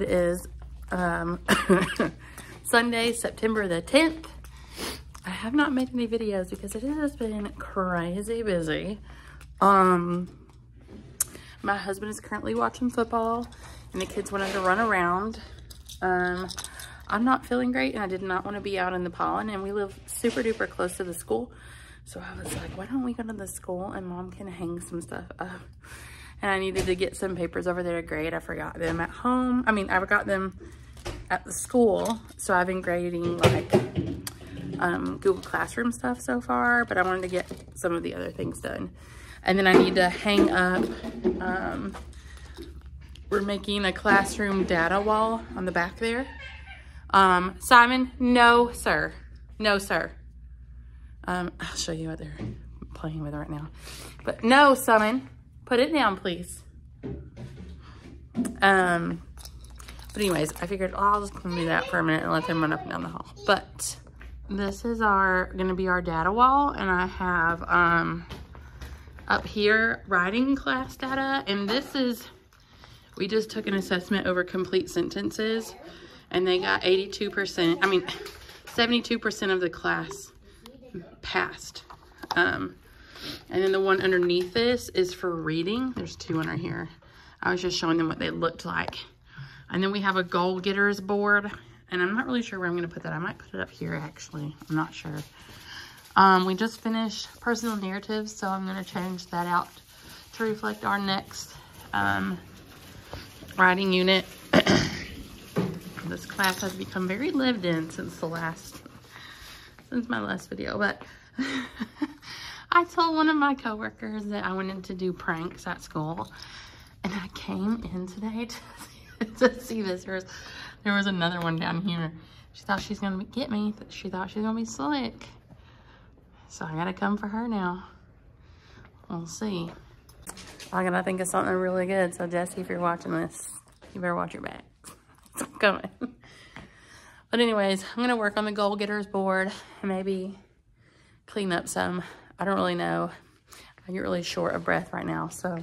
is Sunday, September the 10th. I have not made any videos because it has been crazy busy. My husband is currently watching football and the kids wanted to run around. I'm not feeling great and I did not want to be out in the pollen, and we live super duper close to the school. So I was like, why don't we go to the school and mom can hang some stuff up. And I needed to get some papers over there to grade. I forgot them at home. I mean, I forgot them at the school. So I've been grading like Google Classroom stuff so far, but I wanted to get some of the other things done. And then I need to hang up, we're making a classroom data wall on the back there. Simon, no, sir. No, sir. I'll show you what they're playing with right now. But no, Simon, put it down, please. But anyways, I figured I'll just do that for a minute and let them run up and down the hall. But this is gonna be our data wall, and I have up here writing class data, and this is, we just took an assessment over complete sentences, and they got 82%, I mean 72% of the class passed. And then the one underneath this is for reading. There's two under here. I was just showing them what they looked like. And then we have a goal getters board, and I'm not really sure where I'm gonna put that. I might put it up here actually, I'm not sure. We just finished personal narratives, so I'm gonna change that out to reflect our next writing unit. This class has become very lived in since my last video, but I told one of my coworkers that I wanted to do pranks at school, and I came in today to see this. There was another one down here. She thought she's gonna get me. She thought she was gonna be slick. So I gotta come for her now. We'll see. I gotta think of something really good. So Jesse, if you're watching this, you better watch your back. It's coming. But anyways, I'm gonna work on the goal getters board and maybe clean up some. I don't really know. I get really short of breath right now, so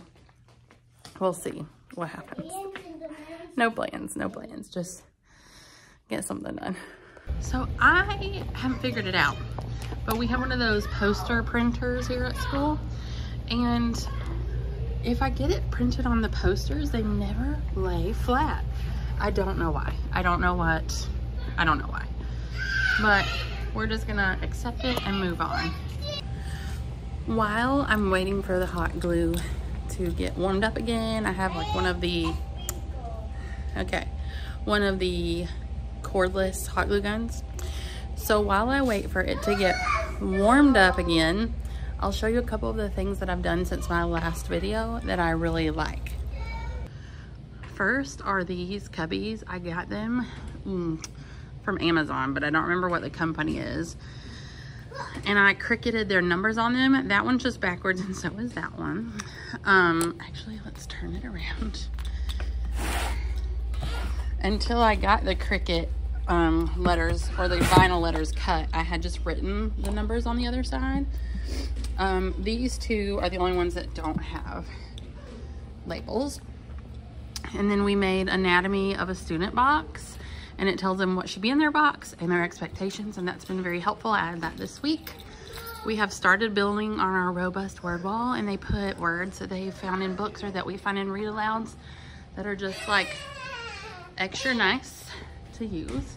we'll see what happens. No plans, no plans. Just get something done. So I haven't figured it out, but we have one of those poster printers here at school, and if I get it printed on the posters, they never lay flat. I don't know why. I don't know why, but we're just gonna accept it and move on. While I'm waiting for the hot glue to get warmed up again, I have like one of the cordless hot glue guns. So while I wait for it to get warmed up again, I'll show you a couple of the things that I've done since my last video that I really like. First are these cubbies. I got them from Amazon, but I don't remember what the company is. And I cricketed their numbers on them. That one's just backwards, and so is that one. Actually, let's turn it around. Until I got the Cricut letters, or the vinyl letters cut, I had just written the numbers on the other side. These two are the only ones that don't have labels. And then we made anatomy of a student box, and it tells them what should be in their box and their expectations, and that's been very helpful. I added that this week. We have started building on our robust word wall, and they put words that they found in books or that we find in read alouds that are just like extra nice to use.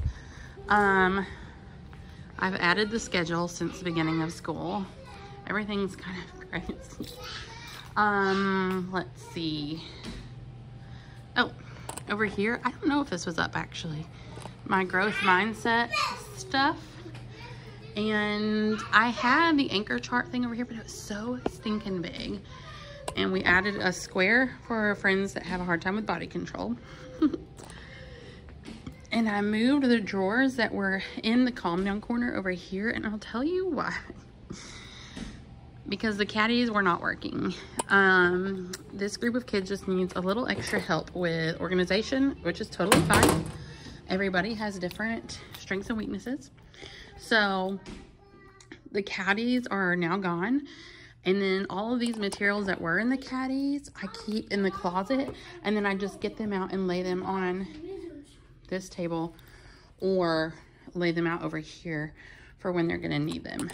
I've added the schedule since the beginning of school. Everything's kind of crazy. Let's see. Oh, over here, I don't know if this was up actually. My growth mindset stuff. And I had the anchor chart thing over here, but it was so stinking big. And we added a square for our friends that have a hard time with body control. And I moved the drawers that were in the calm down corner over here, and I'll tell you why. Because the caddies were not working. This group of kids just needs a little extra help with organization, which is totally fine. Everybody has different strengths and weaknesses. So the caddies are now gone. And then all of these materials that were in the caddies, I keep in the closet, and then I just get them out and lay them on this table or lay them out over here for when they're gonna need them.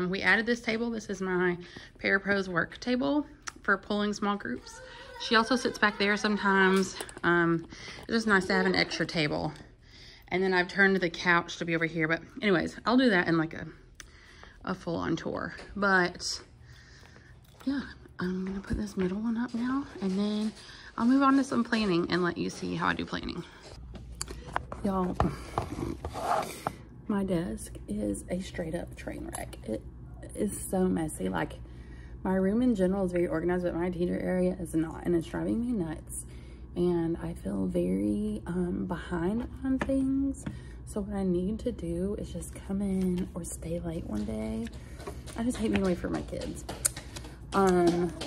We added this table. This is my Parapro's work table for pulling small groups. She also sits back there sometimes. It's just nice to have an extra table. And then I've turned the couch to be over here. But anyways, I'll do that in like a full-on tour. But yeah, I'm gonna put this middle one up now, and then I'll move on to some planning and let you see how I do planning. Y'all, my desk is a straight up train wreck. It is so messy. Like, my room in general is very organized, but my teacher area is not, and it's driving me nuts. And I feel very behind on things. So what I need to do is just come in or stay late one day. I just hate being away from my kids.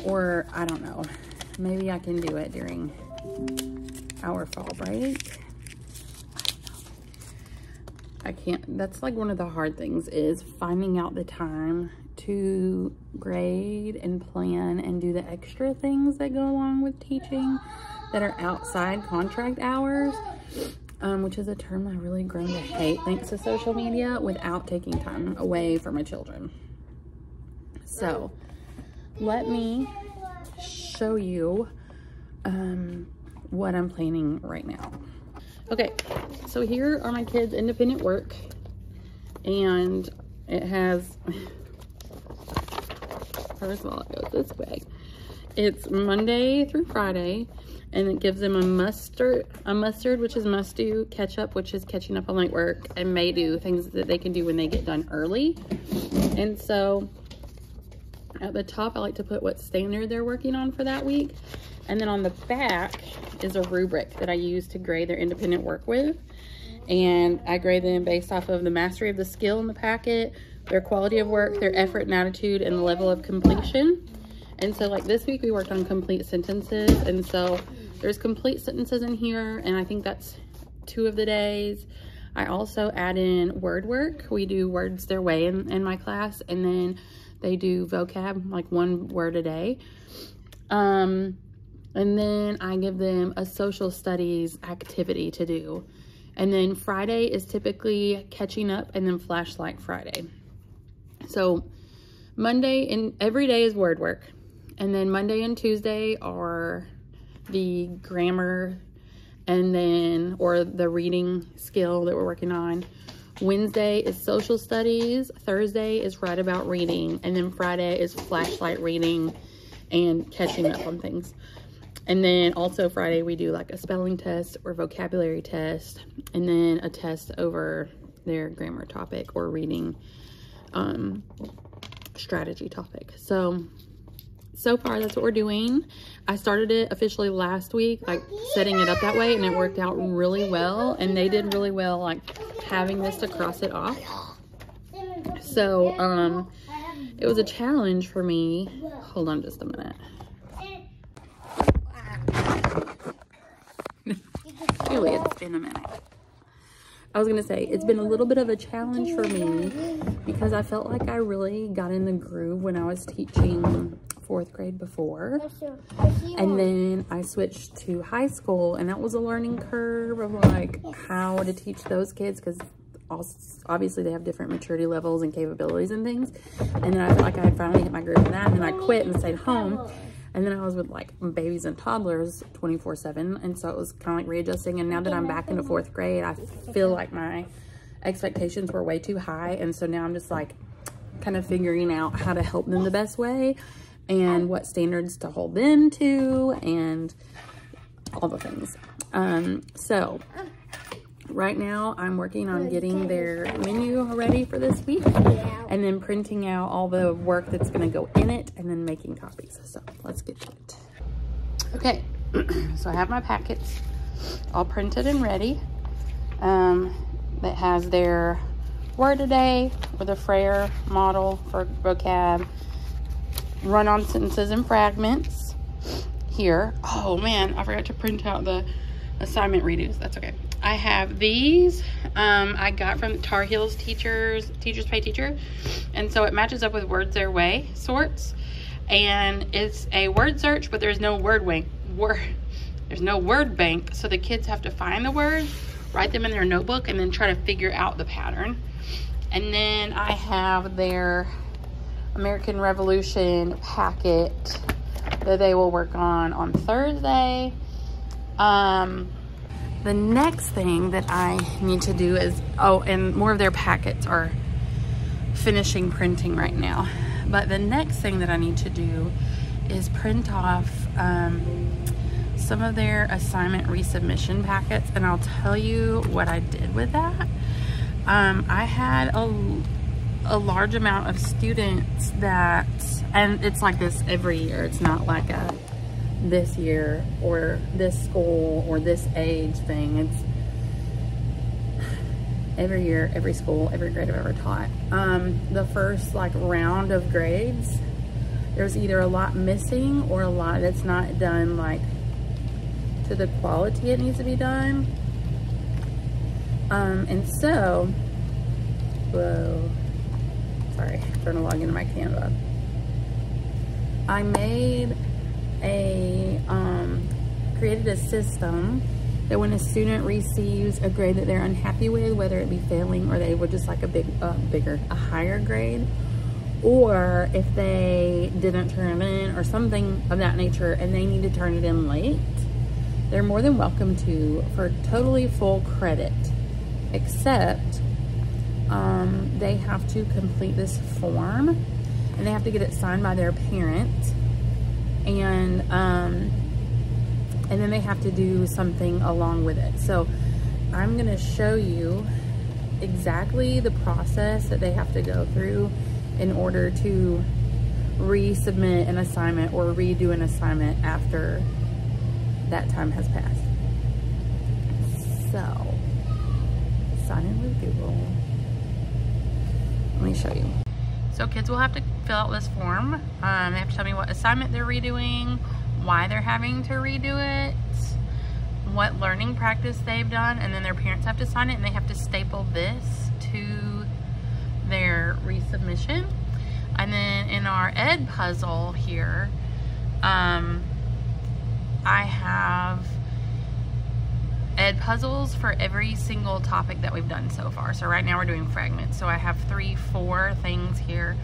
Or I don't know, maybe I can do it during our fall break. I can't, that's like one of the hard things, is finding out the time to grade and plan and do the extra things that go along with teaching that are outside contract hours, which is a term I've really grown to hate thanks to social media, without taking time away from my children. So let me show you what I'm planning right now. Okay, so here are my kids' independent work, and it has, first of all, it goes this way. It's Monday through Friday, and it gives them a mustard, which is must do, ketchup, which is catching up on late work, and may do, things that they can do when they get done early. And so at the top, I like to put what standard they're working on for that week. And then on the back is a rubric that I use to grade their independent work with. And I grade them based off of the mastery of the skill in the packet, their quality of work, their effort and attitude, and the level of completion. And so like this week we worked on complete sentences. And so there's complete sentences in here, and I think that's 2 of the days. I also add in word work. We do words their way in my class, and then they do vocab, like 1 word a day. And then I give them a social studies activity to do. And then Friday is typically catching up, and then flashlight Friday. So Monday and every day is word work. And then Monday and Tuesday are the grammar, and then, or the reading skill that we're working on. Wednesday is social studies. Thursday is write about reading. And then Friday is flashlight reading and catching up on things. And then also Friday we do like a spelling test or vocabulary test, and then a test over their grammar topic or reading strategy topic. So far that's what we're doing. I started it officially last week, like setting it up that way, and it worked out really well, and they did really well like having this to cross it off. So it was a challenge for me. Hold on just a minute. Really, it's been a minute. I was gonna say, it's been a little bit of a challenge for me because I felt like I really got in the groove when I was teaching 4th grade before. And then I switched to high school, and that was a learning curve of like how to teach those kids, because obviously they have different maturity levels and capabilities and things. And then I felt like I had finally hit my groove in that, and then I quit and stayed home. And then I was with like babies and toddlers 24/7. And so it was kind of like readjusting. And now that I'm back into 4th grade, I feel like my expectations were way too high. And so now I'm just like kind of figuring out how to help them the best way, and what standards to hold them to, and all the things. So right now I'm working on getting their menu ready for this week, and then printing out all the work that's going to go in it, and then making copies. So let's get to it. Okay, so I have my packets all printed and ready. That has their word a day with a Frayer model for vocab, run-on sentences and fragments here. Oh man, I forgot to print out the assignment redos. That's okay. I have these I got from Tar Heels Teachers Pay Teacher, and so it matches up with Words Their Way sorts, and it's a word search, but there's no word bank, so the kids have to find the words, write them in their notebook and then try to figure out the pattern. And then I have their American Revolution packet that they will work on Thursday. The next thing that I need to do is, oh, and more of their packets are finishing printing right now. But the next thing that I need to do is print off some of their assignment resubmission packets, and I'll tell you what I did with that. I had a large amount of students that, and it's like this every year. It's not like a this year or this school or this age thing. It's every year, every school, every grade I've ever taught. The first like round of grades, there's either a lot missing or a lot that's not done like to the quality it needs to be done. And so, whoa, sorry, trying to log into my Canva. I made created a system that when a student receives a grade that they're unhappy with, whether it be failing or they would just like a higher grade, or if they didn't turn it in or something of that nature and they need to turn it in late, they're more than welcome to for totally full credit, except they have to complete this form and they have to get it signed by their parent, and then they have to do something along with it. So I'm gonna show you exactly the process that they have to go through in order to resubmit an assignment or redo an assignment after that time has passed. So, sign in with Google. Let me show you. So kids will have to fill out this form. They have to tell me what assignment they're redoing, why they're having to redo it, what learning practice they've done, and then their parents have to sign it, and they have to staple this to their resubmission. And then in our ed puzzle here, I have ed puzzles for every single topic that we've done so far. So right now we're doing fragments. So I have 4 things here.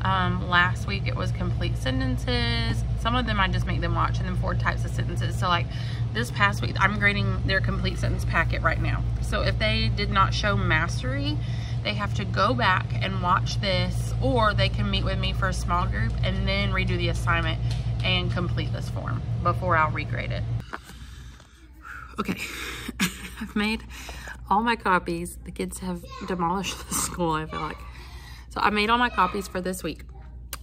Last week it was complete sentences. Some of them I just make them watch, and then 4 types of sentences. So like this past week, I'm grading their complete sentence packet right now. So if they did not show mastery, they have to go back and watch this, or they can meet with me for a small group and then redo the assignment and complete this form before I'll regrade it. Okay, I've made all my copies. The kids have demolished the school, I feel like. So I made all my copies for this week.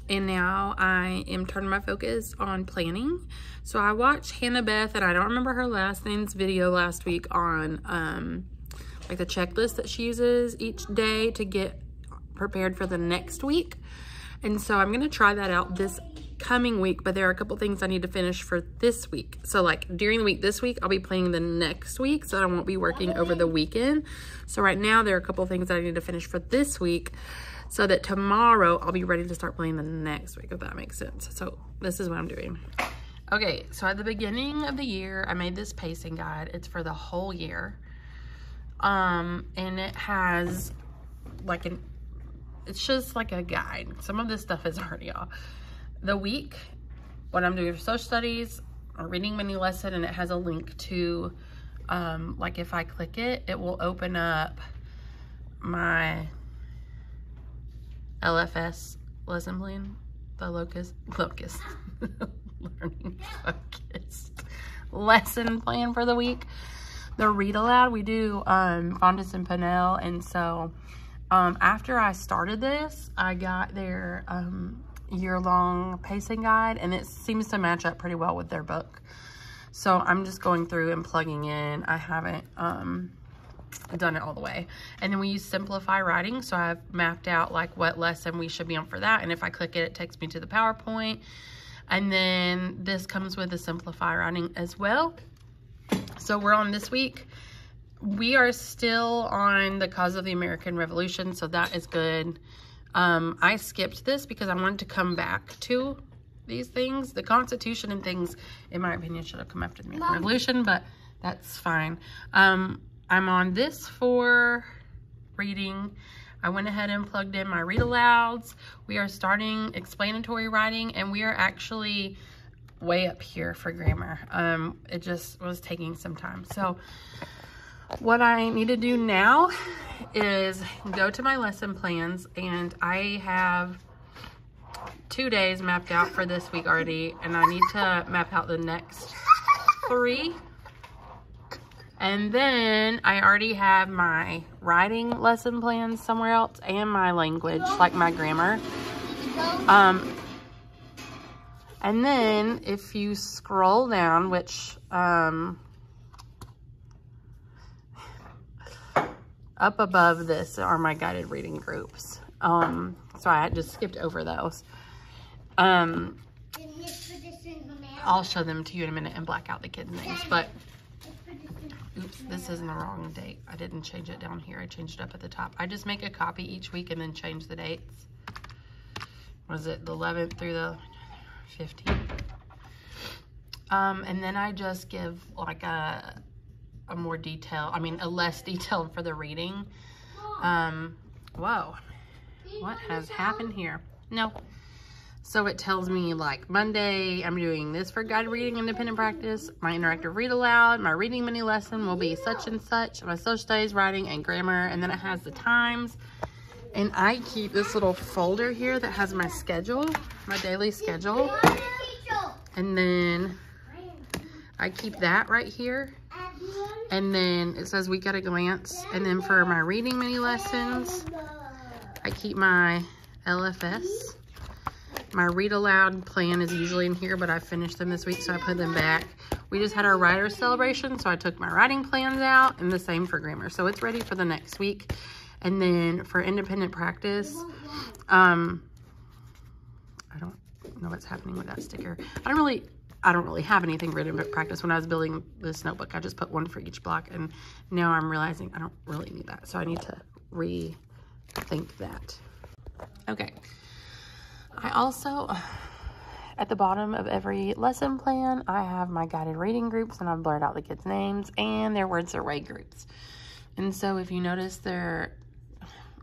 And now I am turning my focus on planning. So I watched Hannah Beth, and I don't remember her last name's video last week on like the checklist that she uses each day to get prepared for the next week. And so I'm gonna try that out this coming week, but there are a couple things I need to finish for this week. So like during the week this week, I'll be planning the next week, so I won't be working over the weekend. So right now there are a couple things that I need to finish for this week, so that tomorrow I'll be ready to start playing the next week, if that makes sense. So this is what I'm doing. Okay, so at the beginning of the year, I made this pacing guide. It's for the whole year. And it has like it's just like a guide. Some of this stuff is already off. The week, what I'm doing for social studies, a reading mini lesson, and it has a link to, like if I click it, it will open up my LFS lesson plan, the locust learning focused lesson plan for the week. The read aloud, we do Fondas and Pinnell, and so after I started this, I got their year-long pacing guide, and it seems to match up pretty well with their book. So I'm just going through and plugging in. I haven't done it all the way. And then we use Simplify Writing, so I've mapped out like what lesson we should be on for that, and if I click it, it takes me to the PowerPoint. And then this comes with the Simplify Writing as well. So we're on this week. We are still on the cause of the American Revolution, so that is good. I skipped this because I wanted to come back to these things. The Constitution and things, in my opinion, should have come after the American Revolution, but that's fine. I'm on this for reading. I went ahead and plugged in my read alouds. We are starting explanatory writing, and we are actually way up here for grammar. It just was taking some time. So what I need to do now is go to my lesson plans, and I have 2 days mapped out for this week already, and I need to map out the next 3. And then I already have my writing lesson plans somewhere else and my language, like my grammar. And then if you scroll down, which up above this are my guided reading groups. So I just skipped over those. I'll show them to you in a minute and black out the kids' names. But, oops, this is in the wrong date. I didn't change it down here. I changed it up at the top. I just make a copy each week and then change the dates. Was it the 11th through the 15th? And then I just give like a more detail, a less detailed for the reading. Whoa, what has happened here? No. So it tells me like Monday, I'm doing this for guided reading independent practice. My interactive read aloud, my reading mini lesson will be such and such. My social studies, writing, and grammar. And then it has the times. And I keep this little folder here that has my schedule, my daily schedule. And then I keep that right here. And then it says week at a glance. And then for my reading mini lessons, I keep my LFS. My read aloud plan is usually in here, but I finished them this week, so I put them back. We just had our writer's celebration, so I took my writing plans out, and the same for grammar. So it's ready for the next week. And then for independent practice, I don't know what's happening with that sticker. I don't really have anything for independent practice. When I was building this notebook, I just put one for each block, and now I'm realizing I don't really need that. So I need to rethink that. Okay. I also, at the bottom of every lesson plan, I have my guided reading groups, and I've blurred out the kids' names and their words array groups. And so if you notice, their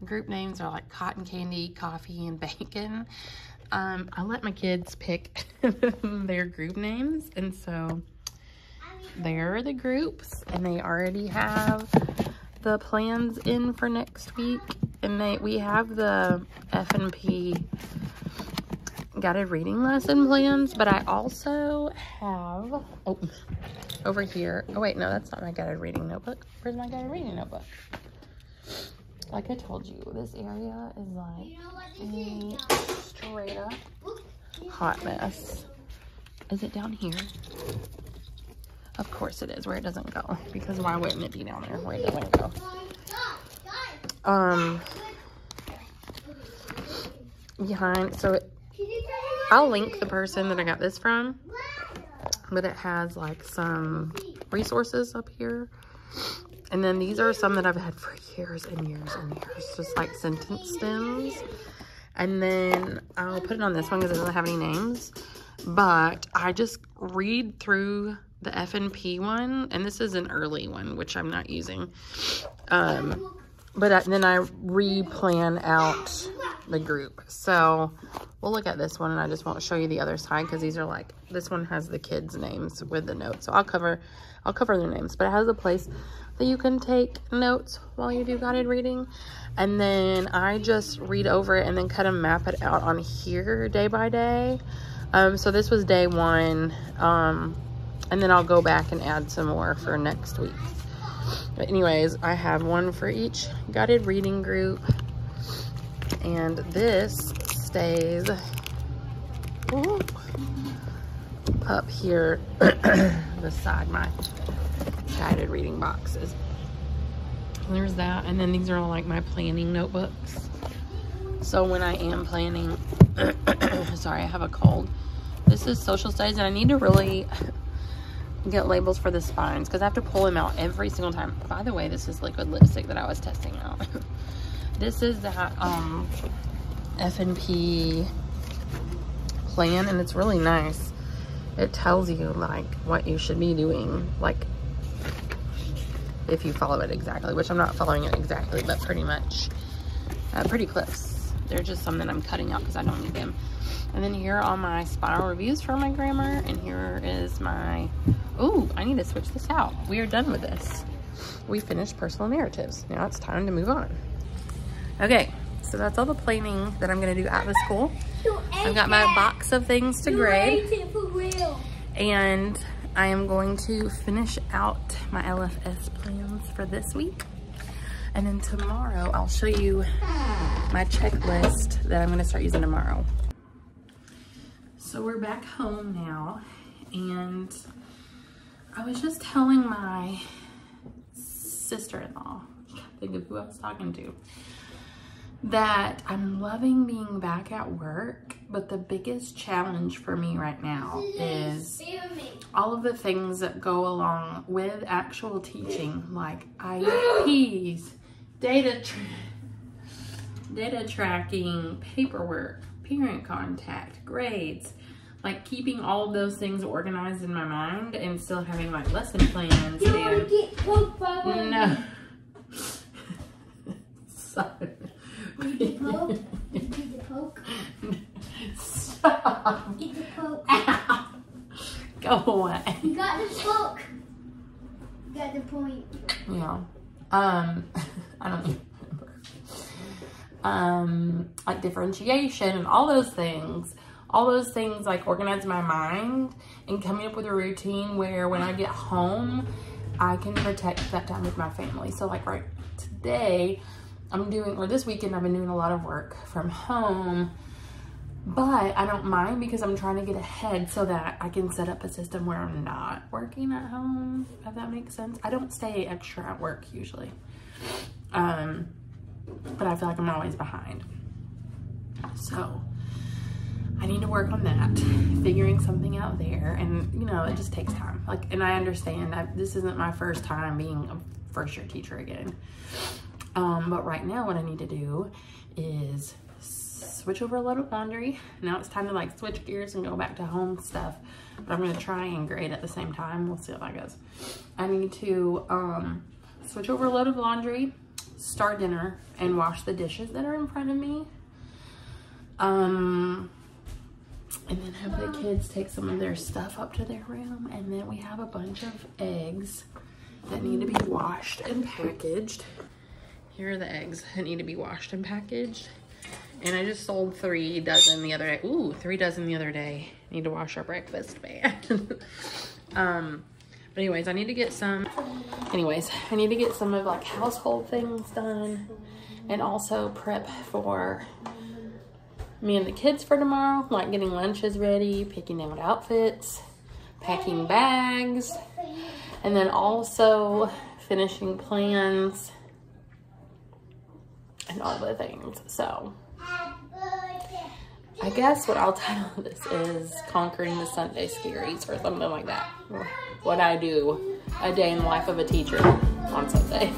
group names are like cotton candy, coffee, and bacon. I let my kids pick their group names, and so there are the groups, and they already have the plans in for next week. And we have the F&P guided reading lesson plans, but I also have, over here, oh wait, no, that's not my guided reading notebook. Where's my guided reading notebook? Like I told you, this area is like a straight up hot mess. Is it down here? Of course it is, where it doesn't go, because why wouldn't it be down there where it doesn't go? I'll link the person that I got this from, but it has like some resources up here. And then these are some that I've had for years and years and years, just like sentence stems. And then I'll put it on this one because it doesn't have any names, but I just read through the F&P one, and this is an early one, which I'm not using. But then I re-plan out the group. So we'll look at this one, and I just won't show you the other side because these are like, this one has the kids' names with the notes. So I'll cover their names, but it has a place that you can take notes while you do guided reading. And then I just read over it and then kind of map it out on here day by day. So this was day 1. And then I'll go back and add some more for next week. But anyways, I have one for each guided reading group. And this stays up here beside my guided reading boxes. There's that. And then these are all like my planning notebooks. So when I am planning, sorry, I have a cold. This is social studies, and I need to really get labels for the spines because I have to pull them out every single time. By the way, this is liquid lipstick that I was testing out. This is that F&P plan, and it's really nice. It tells you like what you should be doing, like if you follow it exactly, which I'm not following it exactly, but pretty much, pretty close. They're just some that I'm cutting out because I don't need them. And then here are my spiral reviews for my grammar, and here is my, ooh, I need to switch this out. We are done with this. We finished personal narratives. Now it's time to move on. Okay, so that's all the planning that I'm gonna do at the school. I've got my box of things to grade, and I am going to finish out my LFS plans for this week. And then tomorrow I'll show you my checklist that I'm gonna start using tomorrow. So we're back home now, and I was just telling my sister-in-law, I can't think of who I was talking to, that I'm loving being back at work, but the biggest challenge for me right now is all of the things that go along with actual teaching, like IEPs, data tracking, paperwork, parent contact, grades, like keeping all of those things organized in my mind and still having like lesson plans. You want to get poked by one? No. Sorry. Did you poke? Did you poke? Stop. Get the poke. Ow. Go away. You got the poke. You got the point. Yeah. I don't even remember. Like differentiation and all those things like organize my mind and coming up with a routine where when I get home, I can protect that time with my family. So like right today, this weekend I've been doing a lot of work from home, but I don't mind because I'm trying to get ahead so that I can set up a system where I'm not working at home, if that makes sense. I don't stay extra at work usually. But I feel like I'm always behind. So I need to work on that, figuring something out there. And you know, it just takes time. Like, and I understand this isn't my first time being a first year teacher again. But right now what I need to do is switch over a load of laundry. Now it's time to like switch gears and go back to home stuff. But I'm gonna try and grade at the same time. We'll see how that goes. I need to switch over a load of laundry, start dinner, and wash the dishes that are in front of me. And then have the kids take some of their stuff up to their room. And then we have a bunch of eggs that need to be washed and packaged. Here are the eggs that need to be washed and packaged. And I just sold 3 dozen the other day. Ooh, 3 dozen the other day. Need to wash our breakfast pan. But anyways, I need to get some of like household things done, and also prep for me and the kids for tomorrow, like getting lunches ready, picking out outfits, packing bags, and then also finishing plans and all the things. So I guess what I'll title this is Conquering the Sunday Scaries or something like that. What I do a day in the life of a teacher on Sunday.